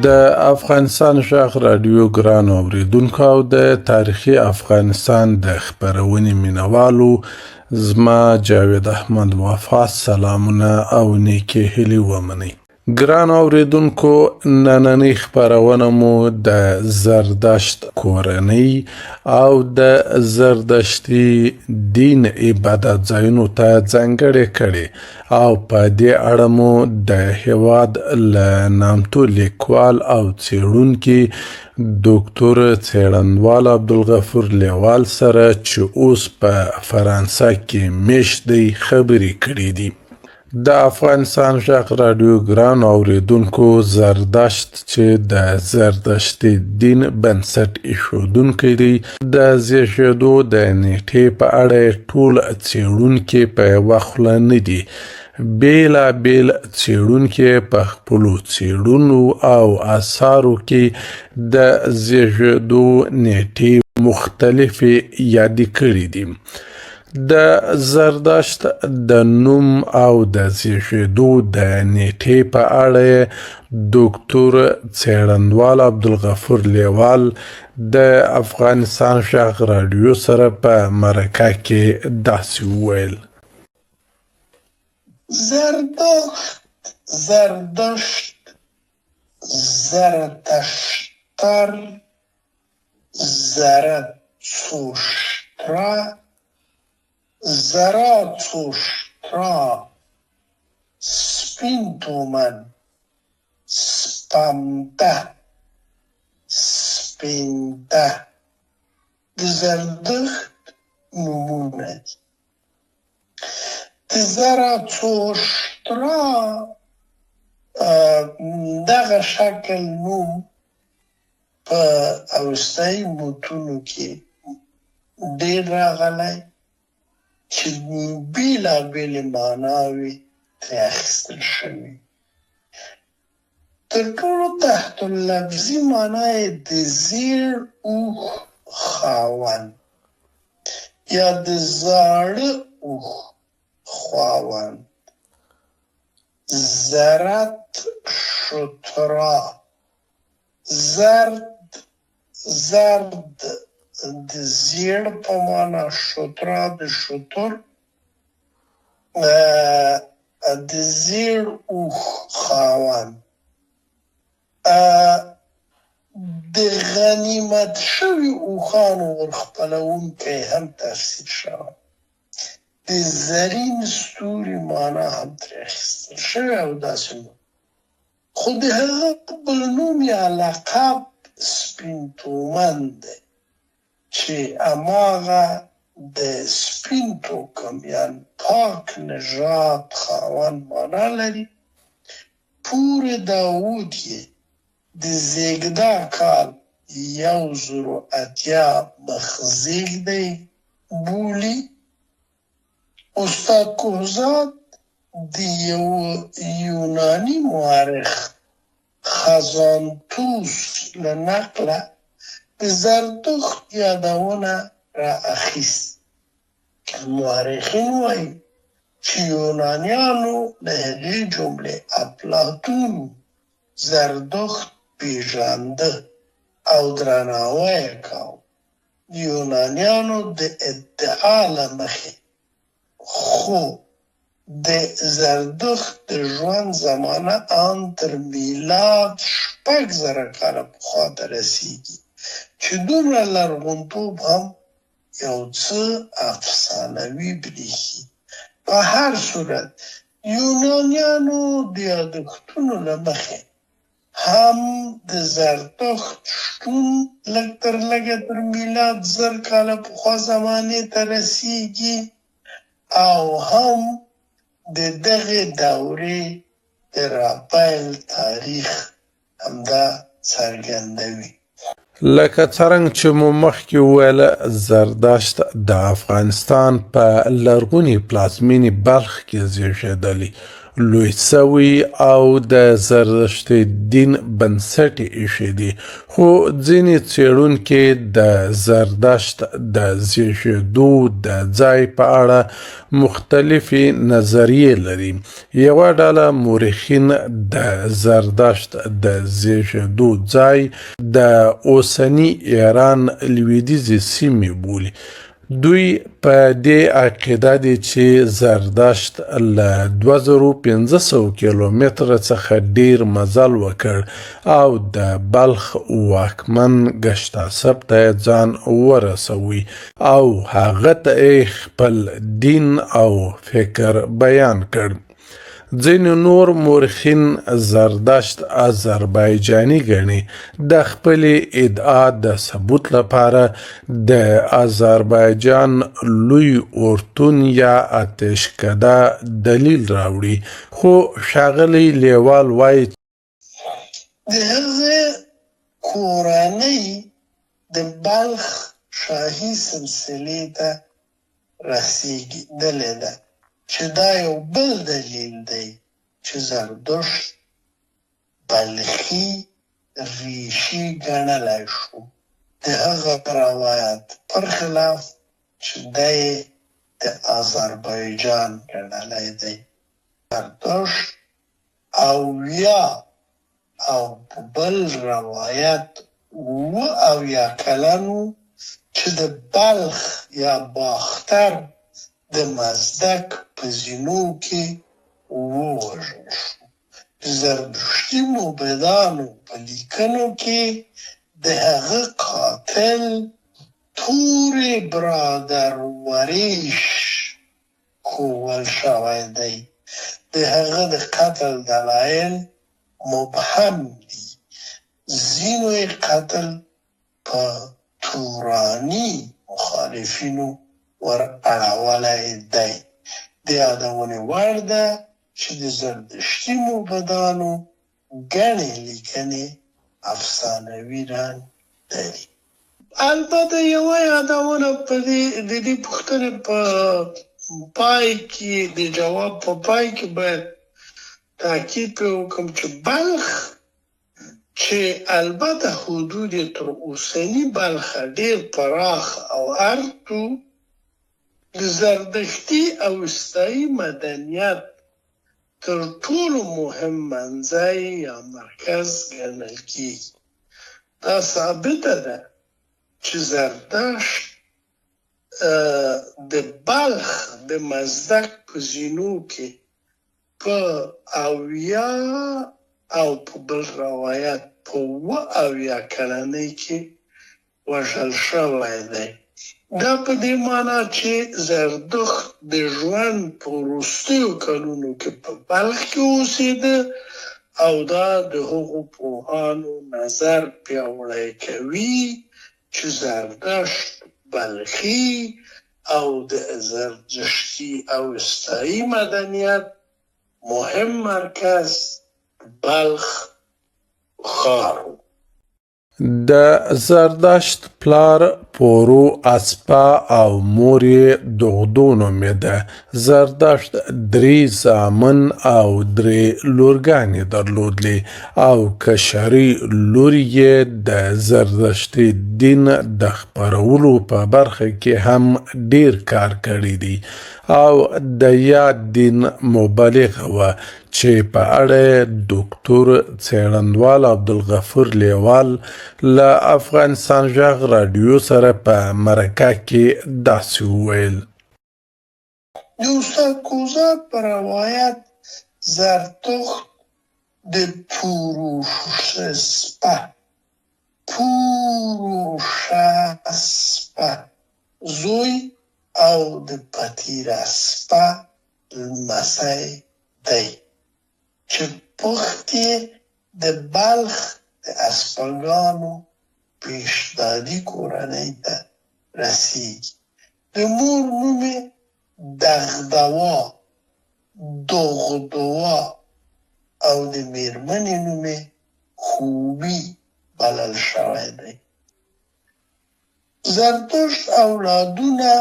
د افغانستان شاخ رادیو ګران اوریدونکو او د تاریخي افغانستان د خبرونې مینوالو زما جاوید احمد وفا سلامونه او نیکی هیلې ومنئ. ګران اوریدونکو نننۍ خبرونه مو د زردشت کورنۍ او د زردشتي دین عبادت ځایونو ته ځانګړې کړې او په دې اړه مو د هیواد له نامتو لیکوال او څېړونکي ډاکټر څېړنوال عبدالغفور لیوال سره چې اوس په فرانسه کې میشت دی خبرې کړې دي. د افغانستان شاخ رادیو ګران اوریدونکو زردشت چې د زردشتي دین بنسټ ایښودونکی دی د زیږېدو د نیټې په اړه ټول څېړونکي په یوه خوله نه دي. بیلابیل څېړونکي په خپلو څېړنو او اثارو کې د زیږېدو نیټې مختلفې یادې کړې دي. د زردشت د نوم او د زیږېدو د نیټې په اړه ډاکټر څېړنوال عبدالغفور لیوال د افغانستان شاخ رادیو سره په مرکه کې داسې وویل: زردشت، زرتشتر، زرتشترا، زراتشترا، سپین تومن، سپمده، سپینده د زردشت نومونه دي. د زراتشترا دغه شکل نوم په اوستایي متونو کې ډېر راغلی چې بیلابیلې معناوې ترې اخیستل شوي. تر ټولو تحت اللفظي معنا یې د زیړ اوښ خاوند یا د زاړه اوښ خاوند. زرتشترا، زرد د زیړ په معنا، شترا د شتر، د زیړ اوښ خاوند. د غنیمت شوي اوښانو ورخپلوونکی هم تفسیر شوی. د زرین ستوري معنا هم ترې اخیستل شوې او داسې نور. خو د هغه بل نوم یا لقب سپین تومن دی چې هماغه د سپین توکم یعنې پاک نژاد خاوند معنا لري. پور داود یې د زېږده کال 1080 مخزېږدی بولي. استاد کوهزاد د یو یوناني مورخ خزانتوس له نقله د زردشت یادونه را اخیست. مورخین وایي چې یونانیانو له هغې جملې افلاطون زردشت پیژانده او درناوی یې کاوه. د یونانیانو د ادعا له مخې خو د زردشت د ژوند زمانه ان تر میلاد 6000 کاله پخوا ته رسیږي چې دومره لرغونتوب هم یو څه افسانوي برېښي. په هر صورت یونانیانو د یادښتونو له مخې هم د زردشت شتون لږ تر لږه تر میلاد 1000 کاله پخوا زمانې ته رسیږي او هم د دغه دورې د راپیل تاریخ همدا څرګندوي. لکه څرنګه چې مو مخکې وویله زردشت د افغانستان په لرغوني پلازمینې بلخ کې زیږېدلی لوی سوی او د زردشت دین بنسټ ایښی دی، خو ځینې څېړونکي د زردشت د زیږېدو د ځای په اړه مختلفې نظریې لري. یوه ډله مورخین د زردشت د زیږېدو ځای د اوسني ایران لویدیځې سیمې بولي. دوی په دې عقیده دي چې زردشت له 2500 کیلومتره څخه ډیر مزل وکړ او د بلخ واکمن گشتاسب ته ځان ورسوي او هغه ته خپل دین او فکر بیان کړ. ځینې نور مورخین زردشت آذربایجاني ګڼي. د خپلې ادعا د ثبوت لپاره د آذربایجان لوی اورتون یا آتشکده دلیل راوړي، خو ښاغلی لیوال وایي د هغه کورنۍ د بلخ شاهي سلسلې ته رسېدلې ده، چې دا یو بل دلیل دی چې زردشت بلخي ریشي ګڼلی شو د هغه روایت پر خلاف چې دی د آذربایجان ګڼلی دی. زردشت اویا او په بل روایت اویا کلن و چې د بلخ یا باختر د مزدک په زینو کې ووژل شو. زردشتي موبدانو په لیکنو کې د هغه قاتل تورې برادر وریش کوول شوی دی. د هغه د قتل دلایل مبهم دي. ځینو یې قتل په توراني مخالفینو ور اړولی دی. د یادونې وړ ده چې د زردشتي موبدانو ګڼې لیکنې افسانوي رنګ لري. البته یوه یادونه په دې پوښتنې په پای کې د جواب په پای کې باید تاکید پرې وکړم چې بلخ چې البته حدود تر اوسني بلخ ډېر پراخ او عرض و، د زردشتي او استایي مدنیت تر ټولو مهم منځی یا مرکز ګڼل کېږي. دا ثابته ده چې زردشت د بلخ د مزدک په زینو کې په اویا او په بل روایت په اویا کلنۍ کې وژل شوی دی. دا په دې معنا چې زردشت د ژوند په وروستیو کلونو کې په بلخ کې اوسېده او دا د هغو پوهانو نظر پیاوړی کوي چې زردشت بلخي او د زردشتي او استایي مدنیت مهم مرکز بلخ ښار و. د زردشت پلار پورو اسپا او مور یې دغدو نومېده. زردشت 3 زامن او 3 لورګانې درلودلې او کشري لور یې د زردشتي دین د خپرولو په برخه کې هم ډیر کار کړی دی او د یاد دین مبلغه وه چې په اړه ډاکټر څېړندوال عبدالغفور لیوال له افغانستان غږ راډیو سره په مرکه کې داسې وویل: د استاد کوزات په روایت زردشت د پوروشسپه زوی او د پتیرسپه لمسی دی چې پخت یې د بلخ د اسپګانو پیشدادي کورنۍ ته رسیږي. د مور نوم یې دغدوا او د میرمنې نوم یې خوبي بلل شوی دی. زردشت اولادونه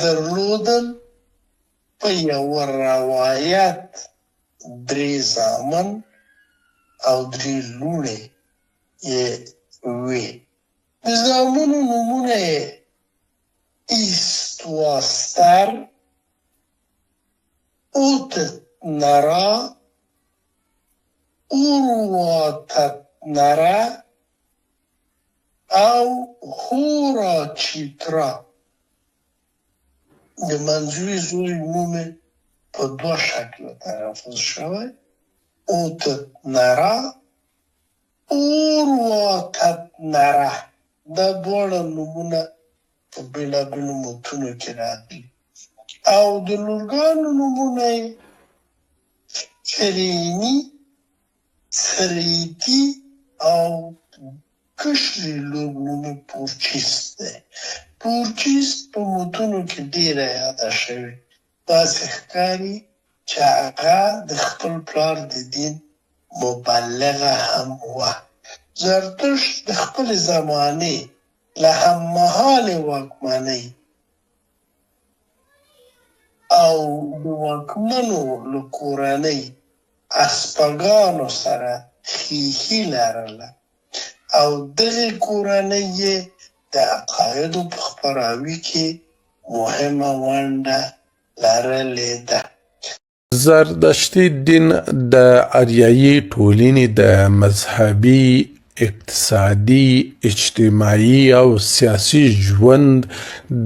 درلودل، په په یوه روایت 3 زامن او 3 لوڼې یې وې. د زامنو نومونه یې ایستواستر، اوتنرا، اورواتنرا او هوراچیترا. د منځوي زوی نوم یې په 2 شکله تلفظ شوی: اوتنرا، اورواتنرا. دا دواړه نومونه په بېلابېلو متونو کې راغلي. او د لورګانو نومونه یې فریني، څریدي او کشري لور نوم یې پورچیس دی. پورچیس په متونو کې ډېره یاده شوې. داسې ښکاري چې هغه د خپل پلار د دین مبلغه هم وه. زرتشت د خپلې زمانې له هممهالې واکمنۍ او د واکمنو له کورنۍ اسپګانو سره ښیښي لرله او دغې کورنۍ یې د عقایدو په خپراوي کې مهمه ونډه لرلې ده. زردشتي دین د اریایي ټولنې د مذهبي، اقتصادي، اجتماعي او سیاسي ژوند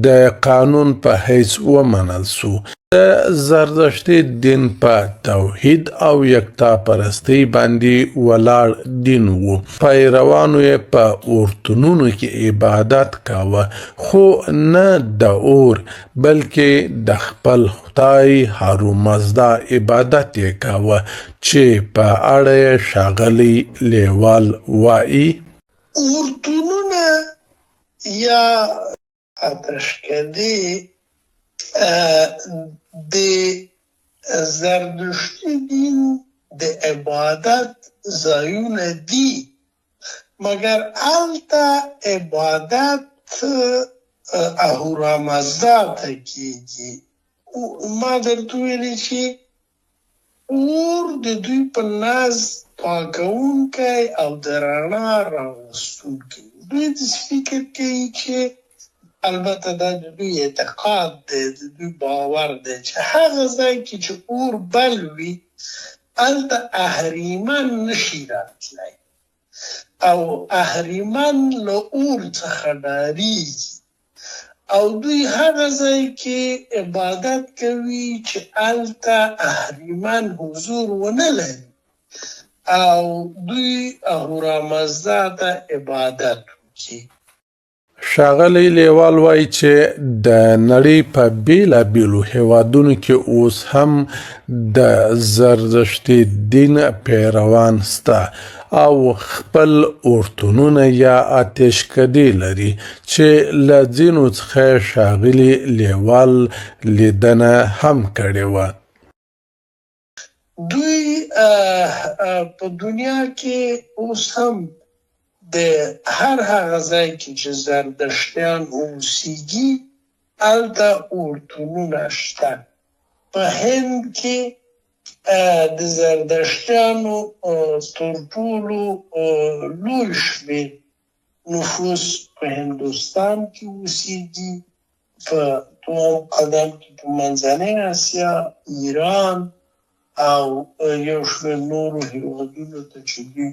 د قانون په حیث ومنل سو. د زردشتي دین په توحید او یکتا پرستۍ باندې ولاړ دین و. پیروانو یې په اورتونونو کې عبادت کاوه، خو نه د اور بلکې د خپل خدای هارومزدا عبادت یې کاوه چې په اړه یې ښاغلی لیوال وایي: اورتونونه یا اتشکدې د زردشتي دین د عبادت ځایونه دي، مګر هلته عبادت اهورامزدا ته کېږي. ما درته ویلي چې اور د دوی په ناز پاکونکی او د رڼا راوستونکی. دوی داسې فکر کوي چې البته دا د دوی اعتقاد دی، د دوی باور دی چې هغه ځای کې چې اور بل وي هلته اهریمن نشي راتلی او اهریمن له اور څخه ډارېږي او دوی هغه ځای کې عبادت کوي چې هلته اهریمن حضور ونه لري او دوی اهورامزدا ته عبادت وکړي. ښاغلی لیوال وایي چې د نړۍ په بېلابېلو هیوادونو کې اوس هم د زردشتي دین پیروان سته او خپل اورتونونه یا اتشکدې لري چې له ځینو څخه ښاغلي لیوال لیدنه هم کړې وه. دوی په دنیا کې اوس هم د هر هغه ځای کې چې زردشتیان اوسیږي هلته اورتونونه شته. په هند کې د زردشتیانو تر ټولو لوی شمېر نفوس په هندوستان کې اوسیږي. په دویم قدم کې په منځنۍ اسیا، ایران او یو شمېر نورو هېوادونو ته چې دوی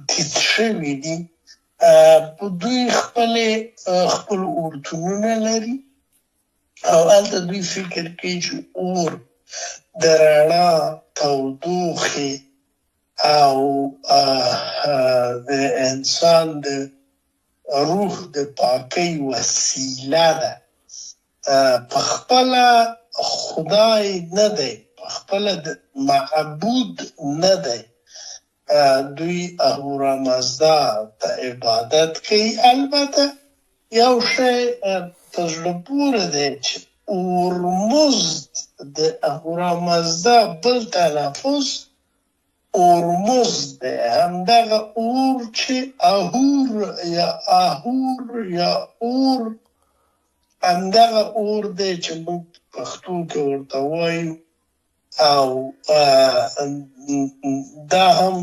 تیت شوي دي. په دوی خپل اورتونونه لري او هلته دوی فکر کوي چې اور د رڼا، تودوخې او د انسان د روح د پاکۍ وسیله ده. په خپله خدای نه دی، په خپله معبود نه دی. دوی اهورامزدا ته عبادت کوي. البته یو شی په زړه پورې دی چې اورمزد د اهورامزدا بل تلفظ اورمزد دی، همدغه اور چې اهور یا اور همدغه اور دی چې موږ پښتو کې ورته وایو، او دا هم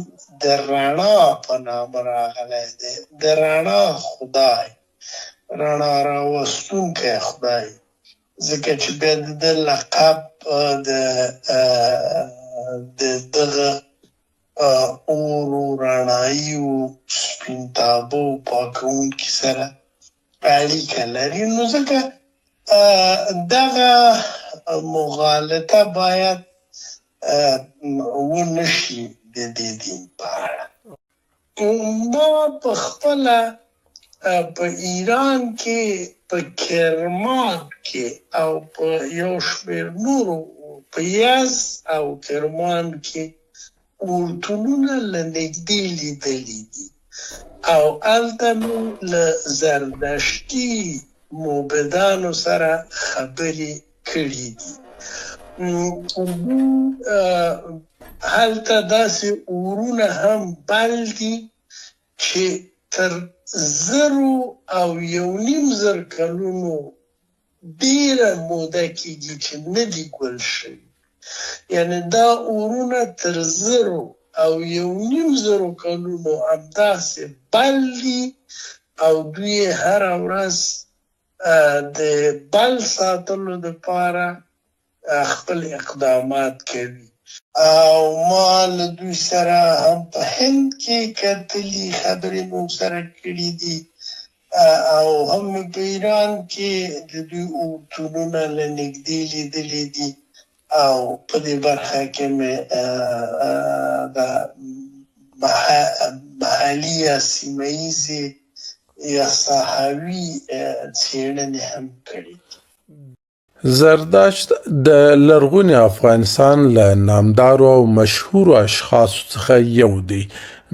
د رڼا په نامه راغلی دی، د رڼا خدای، رڼا راوستونکی خدای، ځکه چې بیا د ده لقب د دغه اورو، رڼایي، سپین تابه او پاکوونکي سره اړیکه لري. نو ځکه دغه مغالطه باید ونشي د دې دین په اړه. ما په خپله په ایران کې په کرمان کې او په یو شمېر نورو په یزد او کرمان کې اورتونونه له نږدې لیدلي دي، او هلته مې له زردشتي موبدانو سره خبرې کړي دي. هلته داسې اورونه هم بل دي چې تر 1,000 کلونو ډېره موده کېږي چې نه دي ګل شوي. یعنې دا اورونه تر 1,000 کلونو همداسې بل دي، او دوی هره ورځ د بل ساتلو دپاره خپل اقدامات کوي. او ما له دوی سره هم په هند کې کتلي، خبرې مو سره کړي دي، او هم په ایران کې د دوی اورتونونه له نږدې لیدلي دي، او په دې برخه کې مې د محلي یا سیمه ییزې یا ساحوي څېړنې هم کړي دي. زردشت د لرغوني افغانستان له نامدارو او مشهورو اشخاصو څخه یو دی.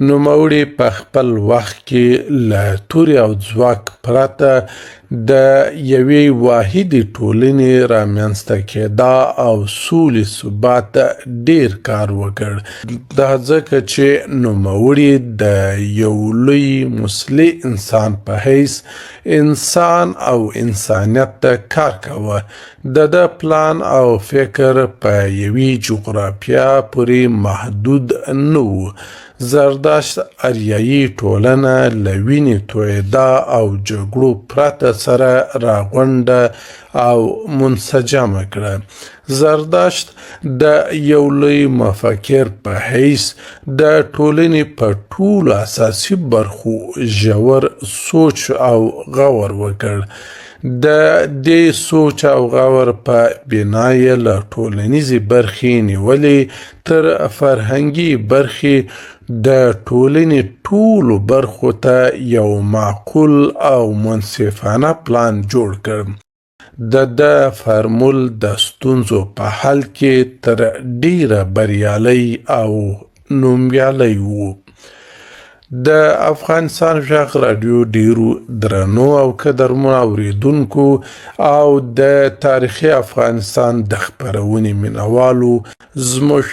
نوموړي په خپل وخت کې له تورې او ځواک پرته د یوې واحدې ټولنې رامنځته کېدا او سولې ثبات ډیر کار وکړ. دا ځکه چې نوموړي د یو لوی مسلح انسان په حیث انسان او انسانیت ته کار کاوه. د پلان او فکر په یوې جغرافیه پورې محدود نه و. زردشت اریایي ټولنه له وینې تویېدا او جګړو پرته سره راغونډه او منسجمه کړه. زردشت د یو لوی مفکر په حیث د ټولنې په ټولو اساسي برخو ژور سوچ او غور وکړ. د دې سوچ او غور په بنا یې له ټولنیزې برخې نیولې تر فرهنګي برخې د ټولنې ټولو برخو ته یو معقول او منصفانه پلان جوړ کړ. د فرمول د ستونزو په حل کې تر ډیره بریالی او نومیالی و. د افغانستان غږ راډیو ډیرو درنو او قدرمنو اوریدونکو او د تاریخي افغانستان د خپرونې مینوالو، زموږ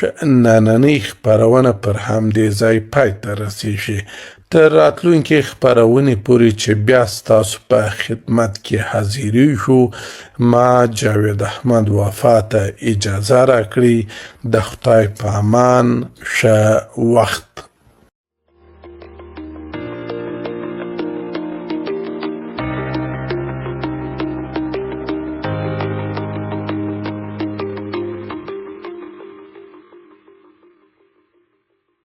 نننۍ خپرونه پر همدې ځای پای ته رسیږي. تر راتلونکې خپرونې پورې چې بیا ستاسو په خدمت کې حاضریږو، ما جاوید احمد وفا ته اجازه راکړئ. د خدای په امان، ښه وخت.